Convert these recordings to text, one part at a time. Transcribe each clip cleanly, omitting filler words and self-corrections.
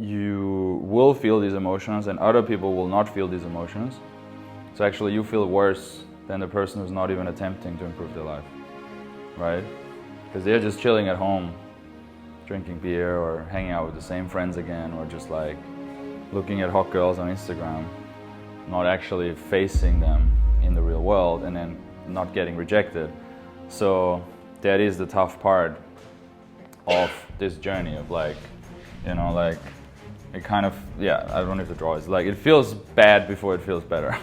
you will feel these emotions and other people will not feel these emotions. So actually you feel worse than the person who's not even attempting to improve their life, right? Because they're just chilling at home, drinking beer or hanging out with the same friends again, or just like looking at hot girls on Instagram, not actually facing them in the real world and then not getting rejected. So that is the tough part of this journey of like, you know, like it kind of, yeah, I don't know if the draw is like, it feels bad before it feels better.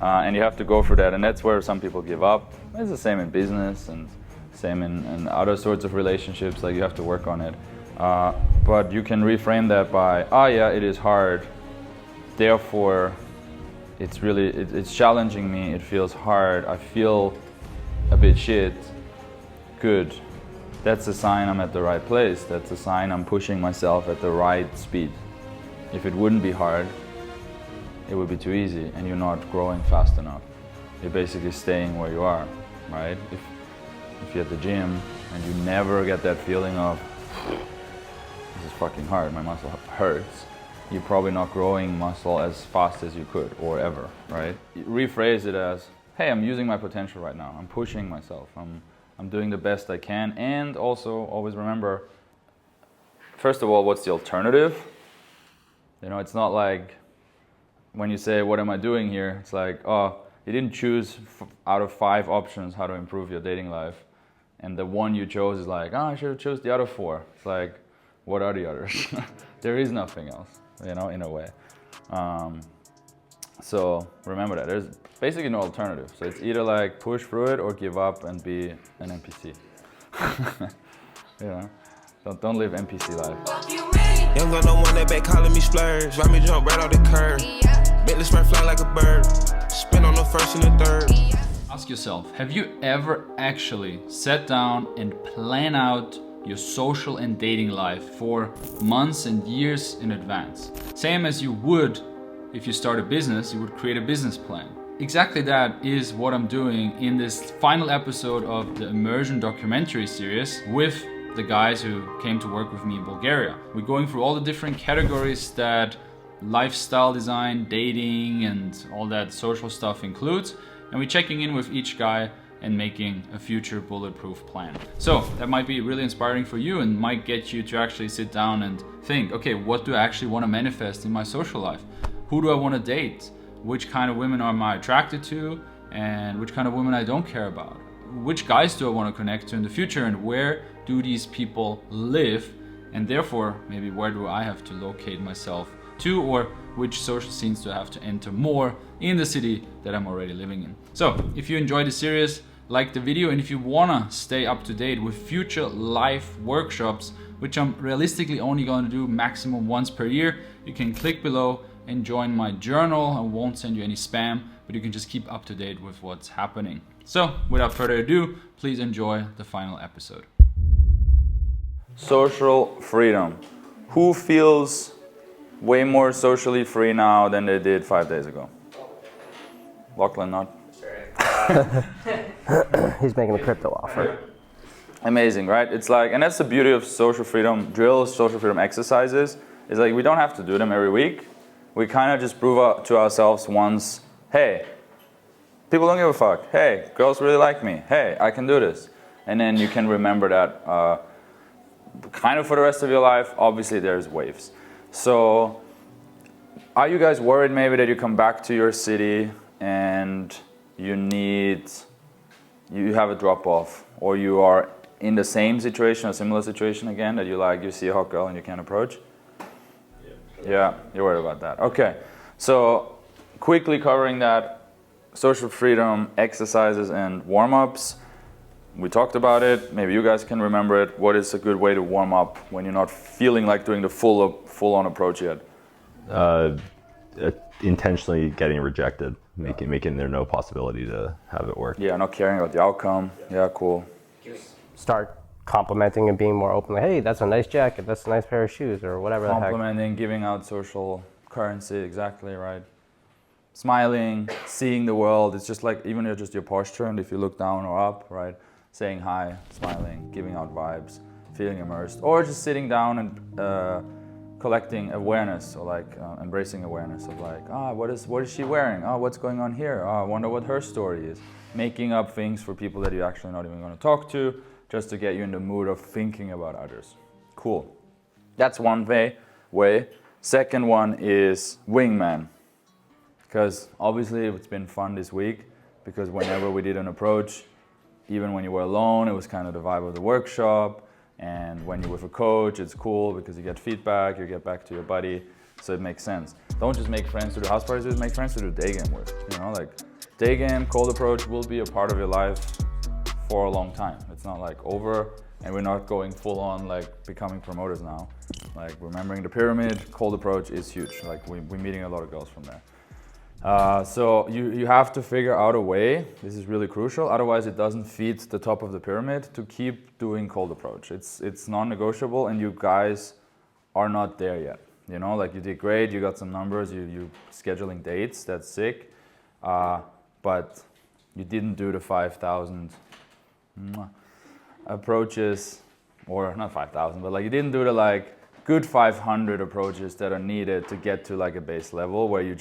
And you have to go through that, and that's where some people give up. It's the same in business and same in other sorts of relationships, like you have to work on it. But you can reframe that by, oh yeah, it is hard, therefore it's really, it's challenging me, it feels hard, I feel a bit shit, good. That's a sign I'm at the right place. That's a sign I'm pushing myself at the right speed. If it wouldn't be hard, it would be too easy and you're not growing fast enough. You're basically staying where you are, right? If you're at the gym and you never get that feeling of, this is fucking hard, my muscle hurts, you're probably not growing muscle as fast as you could or ever, right? Rephrase it as, hey, I'm using my potential right now. I'm pushing myself. I'm doing the best I can, and also always remember, first of all, what's the alternative? You know, it's not like when you say, what am I doing here? It's like, oh, you didn't choose out of 5 options how to improve your dating life. And the one you chose is like, oh, I should have chose the other 4. It's like, what are the others? There is nothing else, you know, in a way. So remember that, there's basically no alternative. So it's either like push through it or give up and be an NPC. You know, don't live NPC life. Young got no one that back calling me splurge. Ride me jump right off the curb. Bentley spread fly like a bird. Spin on the first and the third. Ask yourself, have you ever actually sat down and plan out your social and dating life for months and years in advance? Same as you would if you start a business, you would create a business plan. Exactly that is what I'm doing in this final episode of the Immersion documentary series with the guys who came to work with me in Bulgaria. We're going through all the different categories that lifestyle design, dating, and all that social stuff includes, and we're checking in with each guy and making a future bulletproof plan. So that might be really inspiring for you and might get you to actually sit down and think, okay, what do I actually want to manifest in my social life? Who do I want to date? Which kind of women am I attracted to? And which kind of women I don't care about? Which guys do I want to connect to in the future? And where do these people live? And therefore, maybe where do I have to locate myself to? Or which social scenes do I have to enter more in the city that I'm already living in? So if you enjoyed the series, like the video. And if you want to stay up to date with future live workshops, which I'm realistically only going to do maximum once per year, you can click below and join my journal. I won't send you any spam, but you can just keep up to date with what's happening. So without further ado, please enjoy the final episode. Social freedom. Who feels way more socially free now than they did 5 days ago? Lachlan, not? He's making a crypto offer. Amazing, right? It's like, and that's the beauty of social freedom drills, social freedom exercises, is like we don't have to do them every week. We kind of just prove to ourselves once, hey, people don't give a fuck. Hey, girls really like me. Hey, I can do this. And then you can remember that kind of for the rest of your life. Obviously, there's waves. So are you guys worried maybe that you come back to your city and you have a drop-off, or you are in the same situation, a similar situation again, that you see a hot girl and you can't approach? Yeah, you're worried about that. Okay, so quickly covering that, social freedom exercises and warm-ups. We talked about it, maybe you guys can remember it. What is a good way to warm up when you're not feeling like doing the full-on approach yet? Intentionally getting rejected, making there no possibility to have it work. Yeah, not caring about the outcome. Yeah, cool. Start complimenting and being more open. Like, hey, that's a nice jacket. That's a nice pair of shoes, or whatever the heck. Complimenting, giving out social currency, exactly right. Smiling, seeing the world. It's just like even just your posture, and if you look down or up, right? Saying hi, smiling, giving out vibes, feeling immersed, or just sitting down and collecting awareness, or like embracing awareness of like, what is she wearing? What's going on here? I wonder what her story is. Making up things for people that you're actually not even going to talk to, just to get you in the mood of thinking about others. Cool. That's one way. Second one is wingman. Because obviously it's been fun this week, because whenever we did an approach, even when you were alone, it was kind of the vibe of the workshop. And when you're with a coach, it's cool because you get feedback, you get back to your buddy, so it makes sense. Don't just make friends to do house parties, just make friends to do day game with. You know, like day game, cold approach will be a part of your life for a long time. It's not like over, and we're not going full on like becoming promoters now. Like remembering the pyramid, cold approach is huge. Like we're meeting a lot of girls from there. So you have to figure out a way, this is really crucial, otherwise it doesn't feed the top of the pyramid, to keep doing cold approach. It's non-negotiable, and you guys are not there yet. You know, like you did great, you got some numbers, you scheduling dates, that's sick, but you didn't do the 5,000 approaches, or not 5,000, but like you didn't do the like good 500 approaches that are needed to get to like a base level where you're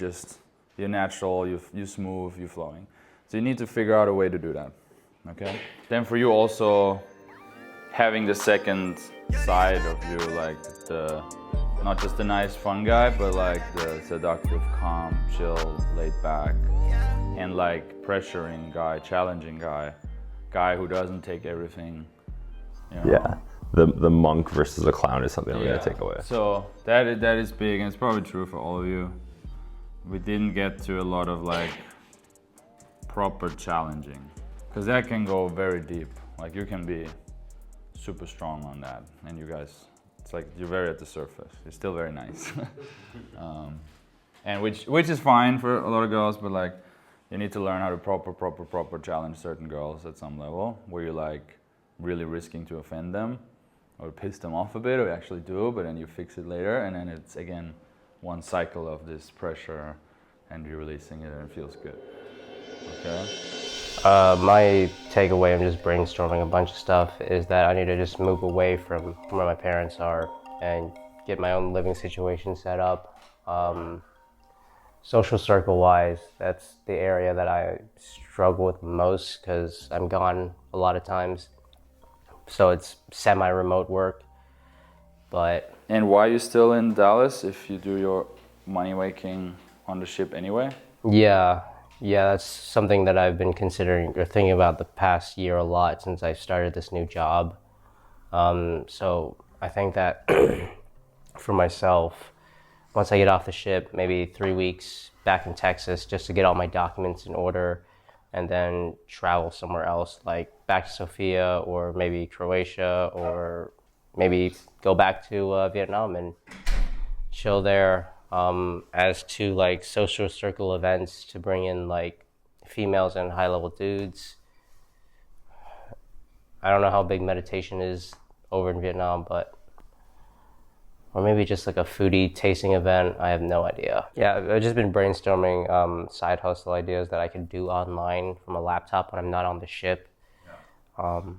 natural, you smooth, you're flowing. So you need to figure out a way to do that, okay? Then for you also, having the second side of you, like not just the nice fun guy, but like the seductive, calm, chill, laid back, and like pressuring guy, challenging guy who doesn't take everything, you know? Yeah, the monk versus the clown is something I'm gonna take away. So that is big, and it's probably true for all of you. We didn't get to a lot of like proper challenging, because that can go very deep. Like you can be super strong on that, and you guys, it's like you're very at the surface. You're still very nice, and which is fine for a lot of girls, but like you need to learn how to proper challenge certain girls at some level, where you're like really risking to offend them or piss them off a bit, or you actually do, but then you fix it later, and then it's again one cycle of this pressure, and you're releasing it, and it feels good. Okay. My takeaway, I'm just brainstorming a bunch of stuff, is that I need to just move away from where my parents are and get my own living situation set up. Social circle wise, that's the area that I struggle with most, because I'm gone a lot of times. So it's semi-remote work, but... And why are you still in Dallas if you do your money making on the ship anyway? Yeah, that's something that I've been considering or thinking about the past year a lot since I started this new job. So I think that for myself, once I get off the ship, maybe 3 weeks back in Texas just to get all my documents in order, and then travel somewhere else, like back to Sofia or maybe Croatia, or maybe go back to Vietnam and chill there. As to like social circle events to bring in like females and high level dudes, I don't know how big meditation is over in Vietnam, but or maybe just like a foodie tasting event, I have no idea. Yeah, I've just been brainstorming side hustle ideas that I could do online from a laptop when I'm not on the ship. I've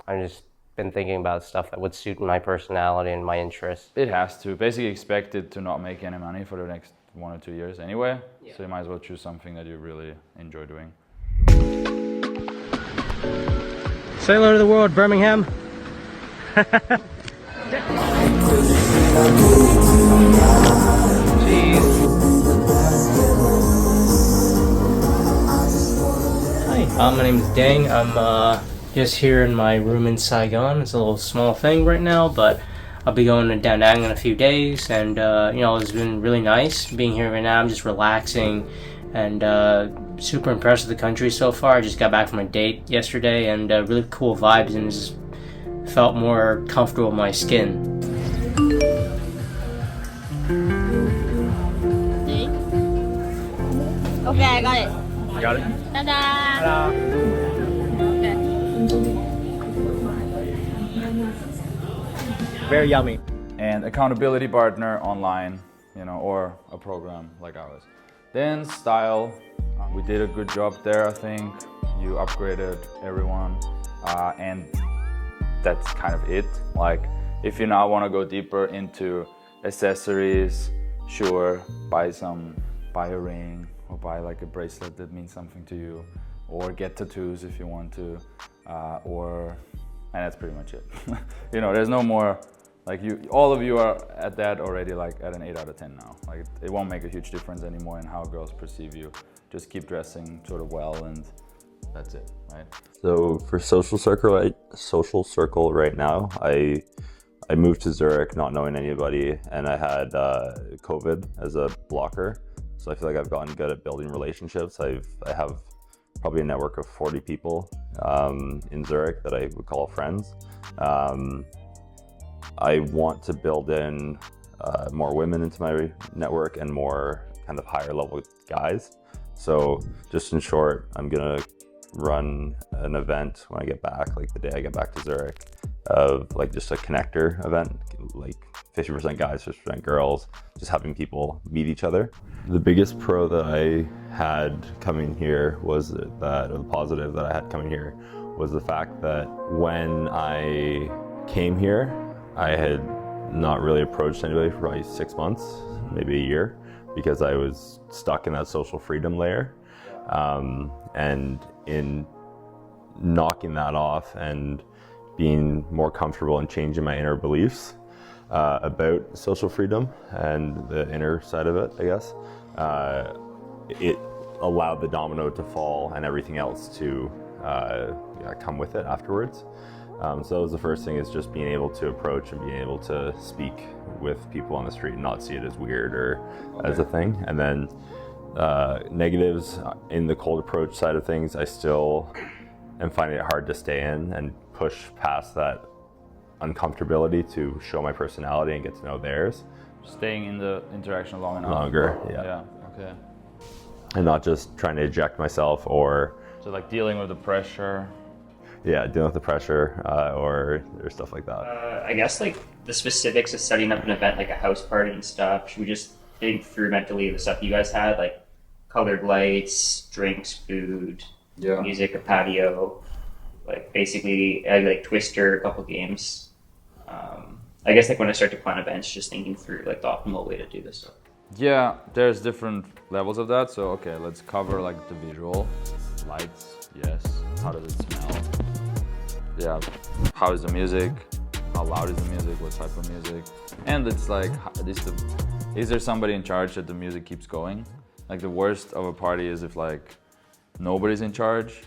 just been thinking about stuff that would suit my personality and my interests. It has to. Basically expect it to not make any money for the next 1 or 2 years anyway. Yeah. So you might as well choose something that you really enjoy doing. Say hello to the world, Birmingham. Hi, my name is Dang. I'm just here in my room in Saigon. It's a little small thing right now, but I'll be going to Da Nang in a few days, and it's been really nice being here right now. I'm just relaxing and super impressed with the country so far. I just got back from a date yesterday, and really cool vibes, and just felt more comfortable in my skin. Okay, I got it. Got it? Ta-da! Ta-da! Okay. Very yummy. And accountability partner online, or a program like ours. Then style, we did a good job there, I think. You upgraded everyone, and that's kind of it. Like, if you now want to go deeper into accessories, sure, buy a ring or buy like a bracelet that means something to you, or get tattoos if you want to, and that's pretty much it. You know, there's no more, like all of you are at that already, like at an 8 out of 10 now. Like it won't make a huge difference anymore in how girls perceive you. Just keep dressing sort of well, and that's it, right? So for social circle right now, I moved to Zurich not knowing anybody, and I had COVID as a blocker. So I feel like I've gotten good at building relationships. I have probably a network of 40 people in Zurich that I would call friends. I want to build in more women into my network and more kind of higher level guys. So just in short, I'm gonna run an event when I get back, like the day I get back to Zurich, of like just a connector event, like 50% guys, 50% girls, just having people meet each other. The biggest pro that I had coming here was that, or the positive that I had coming here, was the fact that when I came here, I had not really approached anybody for probably 6 months, maybe a year, because I was stuck in that social freedom layer. And in knocking that off and being more comfortable and changing my inner beliefs about social freedom and the inner side of it, I guess, it allowed the domino to fall and everything else to come with it afterwards. So that was the first thing, is just being able to approach and being able to speak with people on the street and not see it as weird or as a thing. And then negatives in the cold approach side of things, I still am finding it hard to stay in and push past that uncomfortability to show my personality and get to know theirs. Staying in the interaction long enough. Longer, yeah. Yeah, okay. And not just trying to eject myself or... So like dealing with the pressure. Yeah, dealing with the pressure or stuff like that. I guess like the specifics of setting up an event like a house party and stuff, should we just think through mentally the stuff you guys had, like colored lights, drinks, food, music, a patio, like basically like Twister, a couple games. I guess like when I start to plan events, just thinking through like the optimal way to do this stuff. Yeah, there's different levels of that. So okay, let's cover like the visual. Lights, yes. How does it smell? Yeah. How is the music? How loud is the music? What type of music? And it's like, is there somebody in charge that the music keeps going? Like the worst of a party is if like nobody's in charge,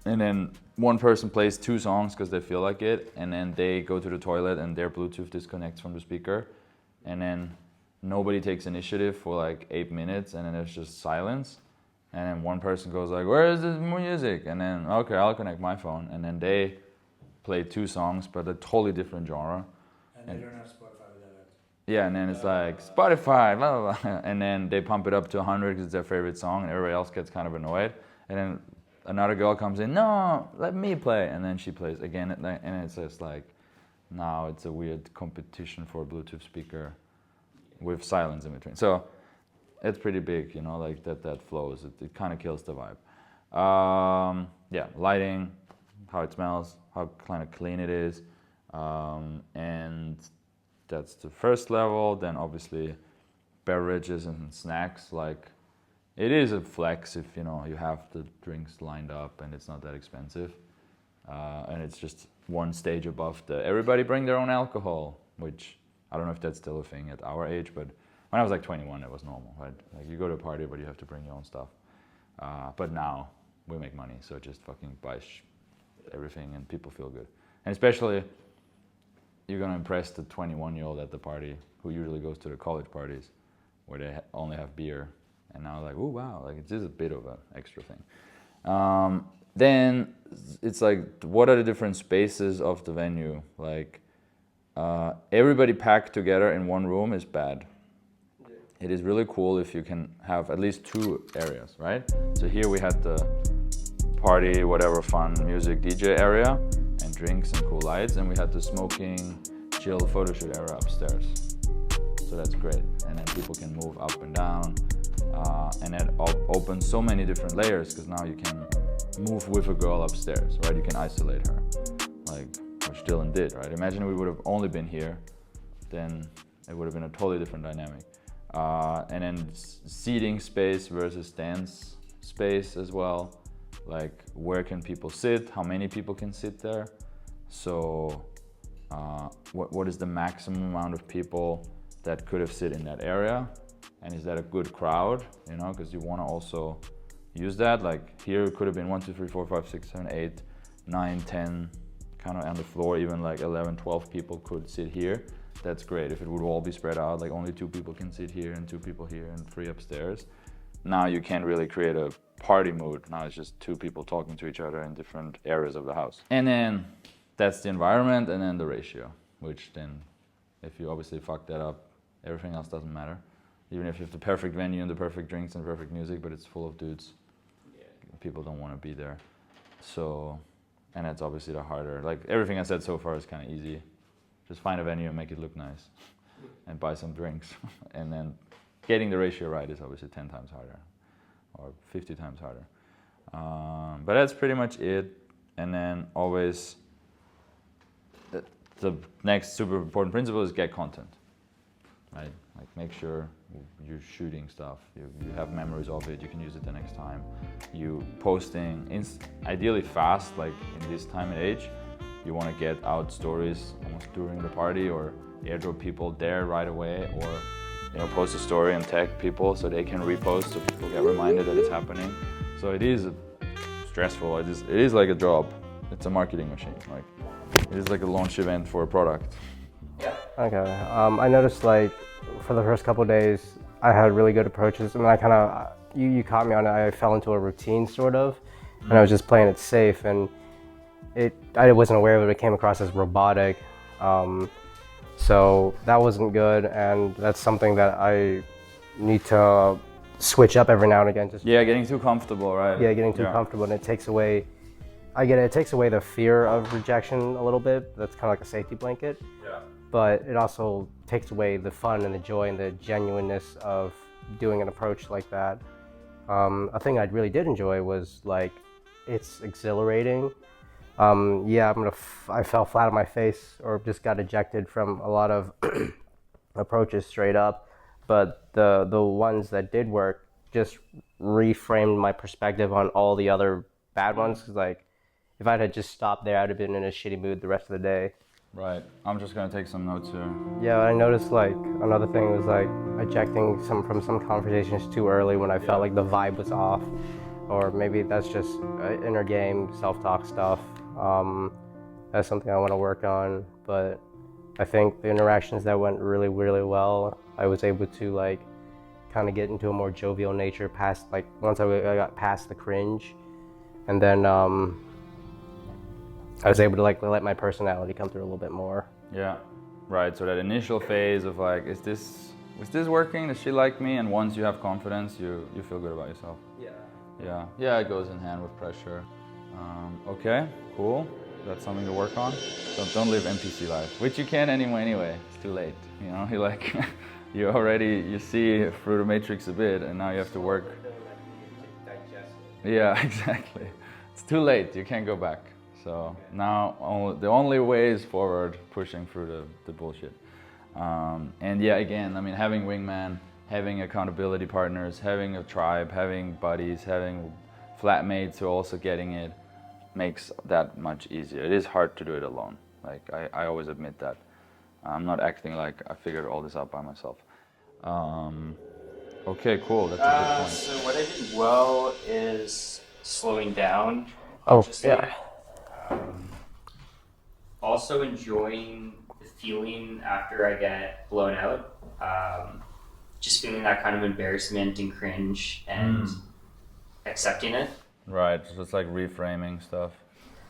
and then one person plays 2 songs because they feel like it, and then they go to the toilet and their Bluetooth disconnects from the speaker, and then nobody takes initiative for like 8 minutes, and then there's just silence, and then one person goes like, where is this music? And then, okay, I'll connect my phone, and then they play 2 songs, but a totally different genre. And they don't have Spotify with that. Yeah, and then it's like, Spotify, blah, blah, blah. And then they pump it up to 100 because it's their favorite song, and everybody else gets kind of annoyed. And then another girl comes in, no, let me play. And then she plays again, and it's just like, now it's a weird competition for a Bluetooth speaker with silence in between. So it's pretty big, you know, like that flows. It kind of kills the vibe. Yeah, lighting, how it smells, how kind of clean it is. And that's the first level. Then obviously beverages and snacks, like it is a flex if you know you have the drinks lined up and it's not that expensive. And it's just one stage above the everybody bring their own alcohol, which I don't know if that's still a thing at our age, but when I was like 21, it was normal, right? Like you go to a party, but you have to bring your own stuff. But now we make money, so just fucking buy everything and people feel good. And especially, you're gonna impress the 21-year-old at the party who usually goes to the college parties where they only have beer. And now like, oh wow, like it's just a bit of an extra thing. Then it's like, what are the different spaces of the venue? Like, everybody packed together in one room is bad. It is really cool if you can have at least 2 areas, right? So here we had the party, whatever fun music DJ area and drinks and cool lights, and we had the smoking, chill photo shoot area upstairs. So that's great. And then people can move up and down. And it opens so many different layers because now you can move with a girl upstairs, right? You can isolate her, like, which still and did, right? Imagine we would have only been here, then it would have been a totally different dynamic. And then seating space versus dance space as well. Like, where can people sit? How many people can sit there? So what is the maximum amount of people that could have sit in that area? And is that a good crowd? You know, because you want to also use that. Like, here it could have been 1, 2, 3, 4, 5, 6, 7, 8, 9, 10, kind of on the floor, even like 11, 12 people could sit here. That's great. If it would all be spread out, like only 2 people can sit here and 2 people here and 3 upstairs. Now you can't really create a party mood. Now it's just 2 people talking to each other in different areas of the house. And then that's the environment, and then the ratio, which then, if you obviously fuck that up, everything else doesn't matter. Even if you have the perfect venue and the perfect drinks and perfect music, but it's full of dudes, people don't want to be there. So, and that's obviously the harder. Like, everything I said so far is kind of easy. Just find a venue and make it look nice, and buy some drinks. And then getting the ratio right is obviously 10 times harder, or 50 times harder. But that's pretty much it. And then always, the next super important principle is get content, right? Like, make sure you're shooting stuff, you have memories of it, you can use it the next time. You posting, ideally fast, like in this time and age, you want to get out stories almost during the party, or airdrop people there right away, or, you know, post a story and tag people so they can repost, so people get reminded that it's happening. So it is stressful. It is like a job. It's a marketing machine. Like, it is like a launch event for a product. Yeah. Okay. I noticed, like, for the first couple of days, I had really good approaches, and I kind of, you caught me on it. I fell into a routine sort of, and I was just playing it safe, and I wasn't aware of it. It came across as robotic. So that wasn't good, and that's something that I need to switch up every now and again. Just getting too comfortable, right? Yeah, getting too comfortable, and it takes away. I get it. It takes away the fear of rejection a little bit. That's kind of like a safety blanket. Yeah. But it also takes away the fun and the joy and the genuineness of doing an approach like that. A thing I really did enjoy was, like, it's exhilarating. I fell flat on my face, or just got ejected from a lot of approaches straight up. But the ones that did work just reframed my perspective on all the other bad ones. 'Cause, like, if I had just stopped there, I'd have been in a shitty mood the rest of the day. Right. I'm just gonna take some notes here. Yeah, I noticed, like, another thing was, like, ejecting from some conversations too early when I felt like the vibe was off, or maybe that's just inner game self-talk stuff. That's something I want to work on, but I think the interactions that went really, really well, I was able to, like, kind of get into a more jovial nature past, like, once I got past the cringe, and then I was able to, like, let my personality come through a little bit more. Yeah, right. So that initial phase of, like, is this working? Does she like me? And once you have confidence, you feel good about yourself. Yeah, it goes in hand with pressure. Okay, cool. That's something to work on. Don't live NPC life, which you can anyway. It's too late. You know, you like you see through the matrix a bit, and now you have to work. Yeah, exactly. It's too late. You can't go back. So now the only way is forward, pushing through the bullshit. And yeah, again, I mean, having wingman, having accountability partners, having a tribe, having buddies, having flatmates who are also getting it, makes that much easier. It is hard to do it alone. Like, I always admit that. I'm not acting like I figured all this out by myself. Okay, cool. That's a good point. So what I did well is slowing down. Oh, yeah. Also enjoying the feeling after I get blown out. Just feeling that kind of embarrassment and cringe, and accepting it. Right, so it's like reframing stuff.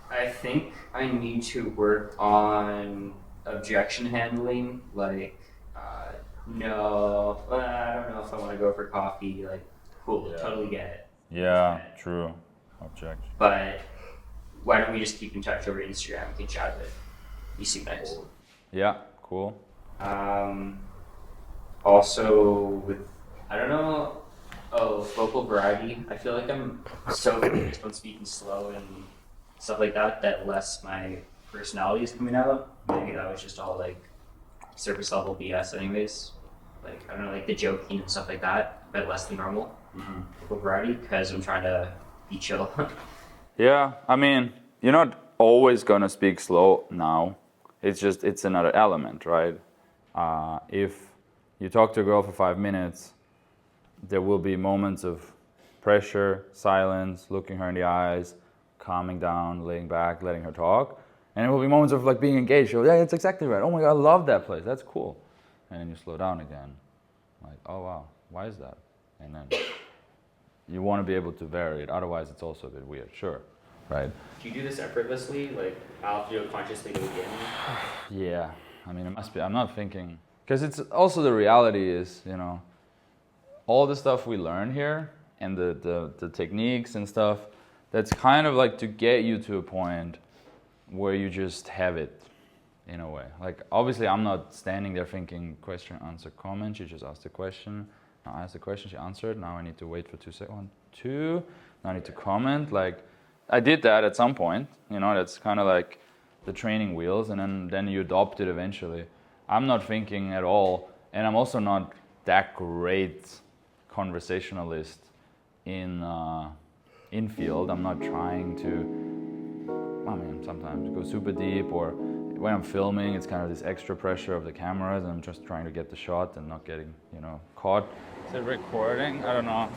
I think I need to work on objection handling. Like, no, I don't know if I want to go for coffee. Like, cool, totally get it. Yeah, true. Objection. But why don't we just keep in touch over Instagram? We can chat a bit. You seem nice. Yeah, cool. Also, with, I don't know, vocal variety. I feel like I'm so focused on speaking slow and stuff like that, that less my personalities coming out. Maybe that was just all like surface level BS anyways. Like, I don't know, like the joking and stuff like that, a bit less than normal for variety, because I'm trying to be chill. Yeah, I mean, you're not always gonna speak slow now. It's another element, right? If you talk to a girl for 5 minutes, there will be moments of pressure, silence, looking her in the eyes, calming down, laying back, letting her talk. And there will be moments of like being engaged. So, yeah, that's exactly right. Oh my God, I love that place. That's cool. And then you slow down again. Like, oh wow, why is that? And then you want to be able to vary it. Otherwise, it's also a bit weird. Sure, right? Do you do this effortlessly? Like, I'll have to do it consciously to begin? Yeah, I mean, it must be. I'm not thinking, because it's also the reality is, you know, all the stuff we learn here and the techniques and stuff, that's kind of like to get you to a point where you just have it in a way. Like, obviously, I'm not standing there thinking question, answer, comment. She just asked the question. I asked the question, she answered. Now I need to wait for 2 seconds. 1, 2. Now I need to comment. Like, I did that at some point. You know, that's kind of like the training wheels, and then you adopt it eventually. I'm not thinking at all, and I'm also not that great conversationalist in field. I'm not trying to, I mean, sometimes go super deep, or when I'm filming, it's kind of this extra pressure of the cameras, and I'm just trying to get the shot and not getting, you know, caught. Is it recording? I don't know.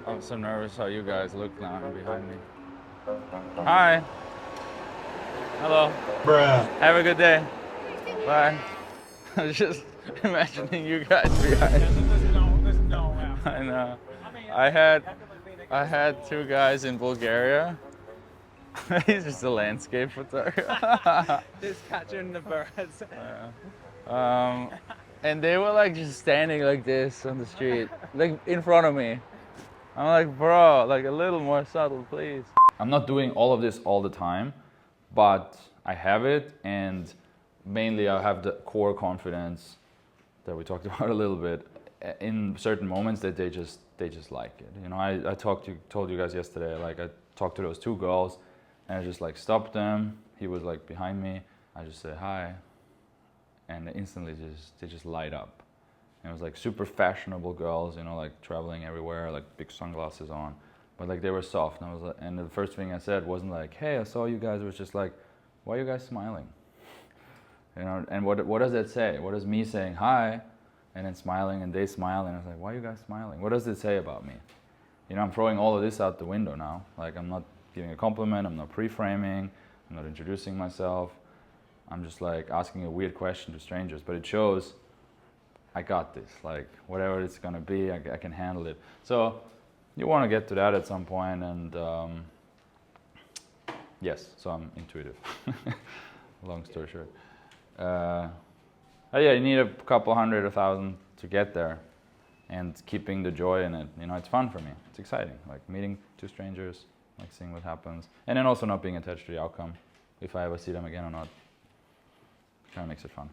I'm so nervous how you guys look now behind me. Hi. Hello. Bruh. Have a good day. Bye. I was just imagining you guys behind. There's no way. I know. I had 2 guys in Bulgaria. He's just a landscape photographer. Just catching the birds. And they were like just standing like this on the street, like in front of me. I'm like, bro, like a little more subtle, please. I'm not doing all of this all the time, but I have it, and mainly I have the core confidence that we talked about a little bit in certain moments that they just like it. You know, I told you guys yesterday, like I talked to those 2 girls, and I just like stopped them. He was like behind me. I just said hi, and instantly they just light up. And it was like super fashionable girls, you know, like traveling everywhere, like big sunglasses on, but like they were soft. And I was like, and the first thing I said wasn't like, "Hey, I saw you guys." It was just like, "Why are you guys smiling?" You know, and what does that say? What is me saying hi, and then smiling, and they smile, and I was like, "Why are you guys smiling? What does it say about me?" You know, I'm throwing all of this out the window now. Like, I'm not giving a compliment, I'm not pre-framing, I'm not introducing myself. I'm just like asking a weird question to strangers, but it shows I got this. Like, whatever it's gonna be, I can handle it. So you want to get to that at some point, and yes, so I'm intuitive. Long story short. Yeah, you need a couple hundred, 1,000 to get there, and keeping the joy in it. You know, it's fun for me. It's exciting. Like meeting 2 strangers, like seeing what happens, and then also not being attached to the outcome. If I ever see them again or not, kind of makes it fun.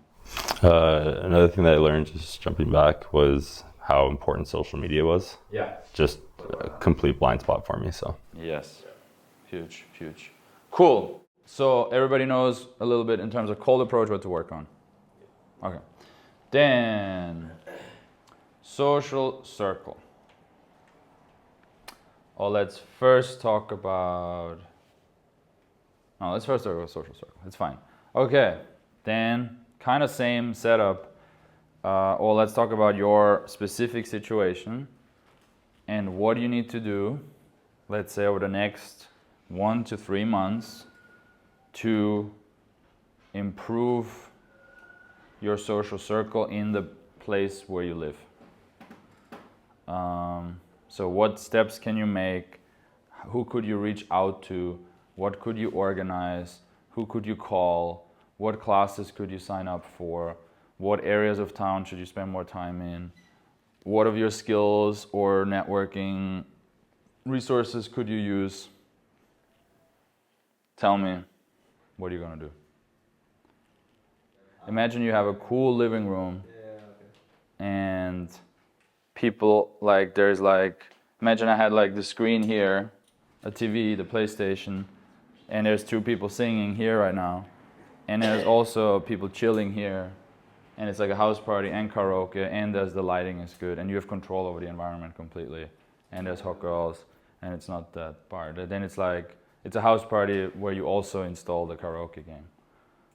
Another thing that I learned, just jumping back, was how important social media was. Yeah. Just a complete blind spot for me. So. Yes. Huge, huge. Cool. So everybody knows a little bit in terms of cold approach what to work on. Okay. Then social circle. Oh, let's first talk about. No, let's first talk about social circle. It's fine. Okay. Then kind of same setup. Or let's talk about your specific situation and what you need to do, let's say over the next 1 to 3 months, to improve your social circle in the place where you live. So what steps can you make? Who could you reach out to? What could you organize? Who could you call? What classes could you sign up for? What areas of town should you spend more time in? What of your skills or networking resources could you use? Tell me, what are you gonna do? Imagine you have a cool living room, and people, like, there's like, imagine I had like the screen here, a TV, the PlayStation, and there's 2 people singing here right now, and there's also people chilling here, and it's like a house party and karaoke, and there's the lighting is good, and you have control over the environment completely, and there's hot girls, and it's not that bar. Then it's like, it's a house party where you also install the karaoke game.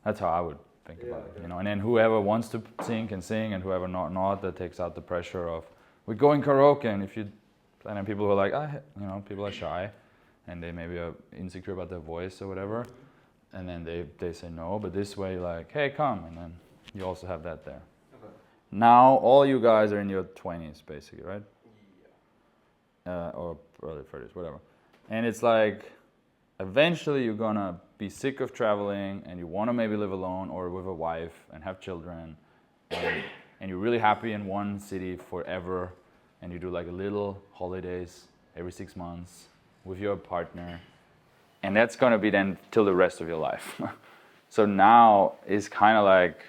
That's how I would think about it, you know. And then whoever wants to sing can sing, and whoever not, that takes out the pressure of, we're going karaoke, and if you, and then people who are like, you know, people are shy, and they maybe are insecure about their voice or whatever, and then they say no, but this way, like, hey, come, and then you also have that there. Okay. Now, all you guys are in your 20s, basically, right? Yeah. Or early 30s, whatever. And it's like, eventually you're gonna be sick of traveling, and you wanna maybe live alone or with a wife and have children, and you're really happy in one city forever, and you do like a little holidays every 6 months with your partner, and that's gonna be then till the rest of your life. So now is kind of like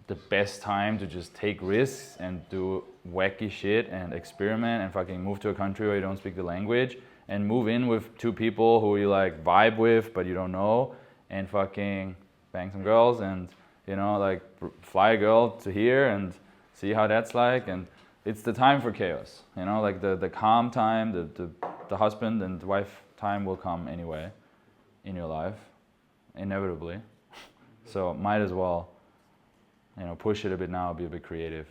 the best time to just take risks and do wacky shit and experiment and fucking move to a country where you don't speak the language and move in with 2 people who you like vibe with but you don't know, and fucking bang some girls, and you know, like fly a girl to here and see how that's like. And it's the time for chaos, you know, like the calm time, the husband and wife time will come anyway in your life, inevitably. So might as well, you know, push it a bit now, be a bit creative,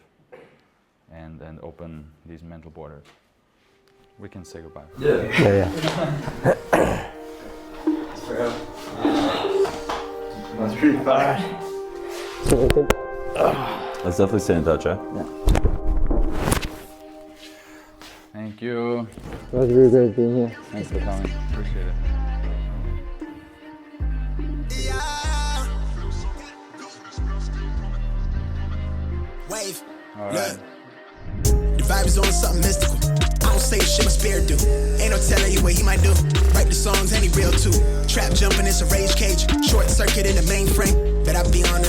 and open these mental borders. We can say goodbye. Yeah. That's pretty fun. Let's definitely stay in touch, eh? Yeah. Thank you. It was really great being here. Thanks for coming. Appreciate it. Wave. All right. The vibe is on something mystical. I don't say shit my spirit do. Ain't no telling you what he might do. Write the songs and he real too. Trap jumping, it's a rage cage. Short circuit in the mainframe. Bet I be on